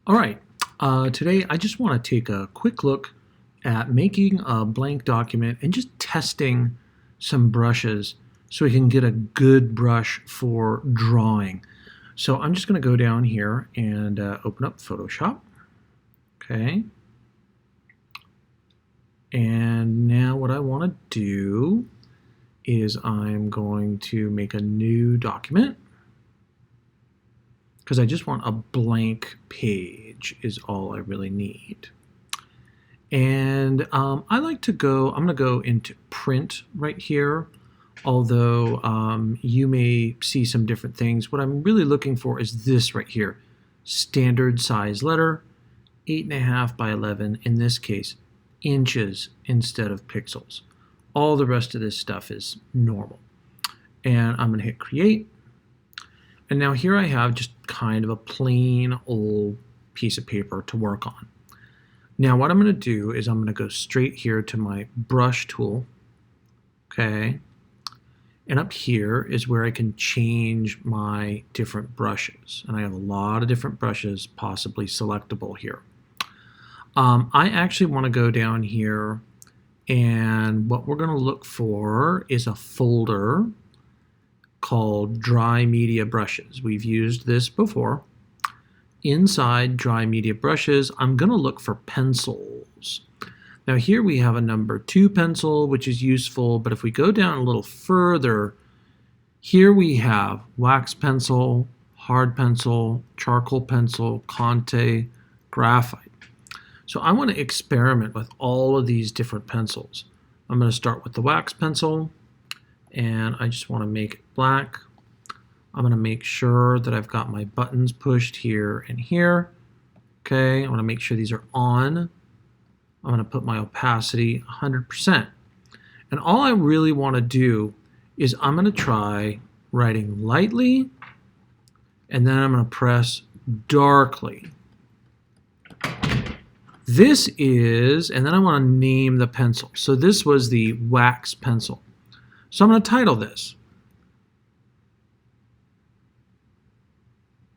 All right, today I just want to take a quick look at making a blank document and just testing some brushes so we can get a good brush for drawing. So I'm just going to go down here and open up Photoshop. Okay. And now what I want to do is I'm going to make a new document because I just want a blank page is all I really need. And I like to go, I'm going to go into print right here, although you may see some different things. What I'm really looking for is this right here, standard size letter, 8.5 by 11, in this case, inches instead of pixels. All the rest of this stuff is normal. And I'm going to hit create. And now here I have just kind of a plain old piece of paper to work on. Now what I'm going to do is I'm going to go straight here to my brush tool. Okay. And up here is where I can change my different brushes. And I have a lot of different brushes possibly selectable here. I actually want to go down here, and what we're going to look for is a folder called Dry Media Brushes. We've used this before. Inside Dry Media Brushes, I'm going to look for pencils. Now here we have a number 2 pencil, which is useful, but if we go down a little further, here we have wax pencil, hard pencil, charcoal pencil, Conte, graphite. So I want to experiment with all of these different pencils. I'm going to start with the wax pencil, and I just want to make it black. I'm going to make sure that I've got my buttons pushed here and here. Okay, I want to make sure these are on. I'm going to put my opacity 100%. And all I really want to do is I'm going to try writing lightly, and then I'm going to press darkly. This is, and then I want to name the pencil. So this was the wax pencil. So I'm going to title this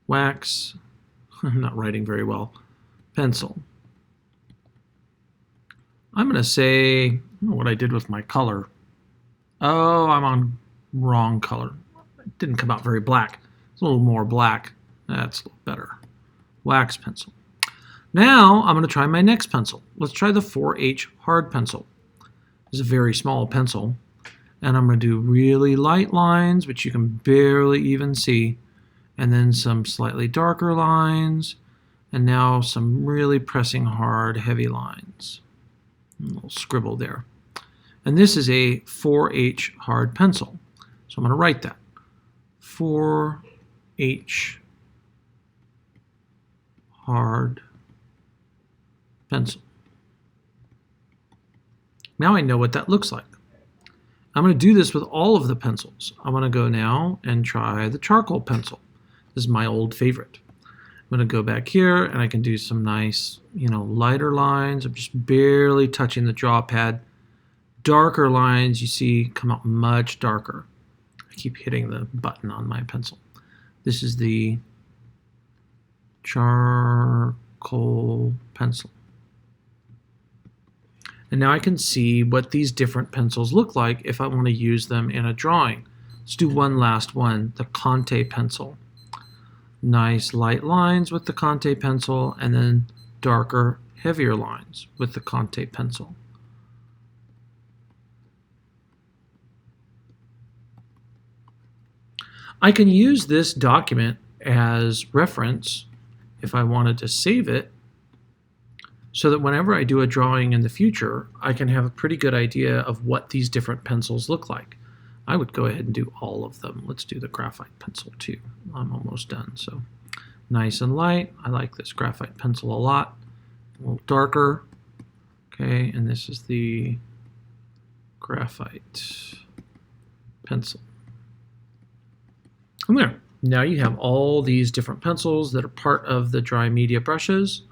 Wax, I'm not writing very well, pencil. I'm going to say, I don't know what I did with my color. Oh, I'm on wrong color. It didn't come out very black. It's a little more black. That's a little better. Wax pencil. Now I'm going to try my next pencil. Let's try the 4H hard pencil. It's a very small pencil. And I'm going to do really light lines, which you can barely even see. And then some slightly darker lines. And now some really pressing hard, heavy lines. A little scribble there. And this is a 4H hard pencil. So I'm going to write that. 4H hard pencil. Now I know what that looks like. I'm going to do this with all of the pencils. I'm going to go now and try the charcoal pencil. This is my old favorite. I'm going to go back here and I can do some nice, lighter lines. I'm just barely touching the draw pad. Darker lines, you see, come out much darker. I keep hitting the button on my pencil. This is the charcoal pencil. And now I can see what these different pencils look like if I want to use them in a drawing. Let's do one last one, the Conte pencil. Nice light lines with the Conte pencil, and then darker, heavier lines with the Conte pencil. I can use this document as reference if I wanted to save it, so that whenever I do a drawing in the future, I can have a pretty good idea of what these different pencils look like. I would go ahead and do all of them. Let's do the graphite pencil too. I'm almost done. So nice and light. I like this graphite pencil a lot. A little darker. Okay, and this is the graphite pencil. And there. Now you have all these different pencils that are part of the dry media brushes.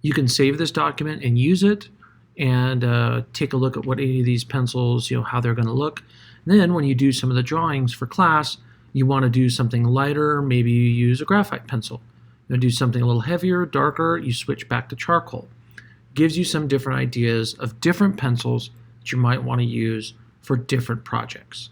You can save this document and use it and take a look at what any of these pencils, how they're going to look. And then when you do some of the drawings for class, you want to do something lighter, maybe you use a graphite pencil. You do something a little heavier, darker, you switch back to charcoal. Gives you some different ideas of different pencils that you might want to use for different projects.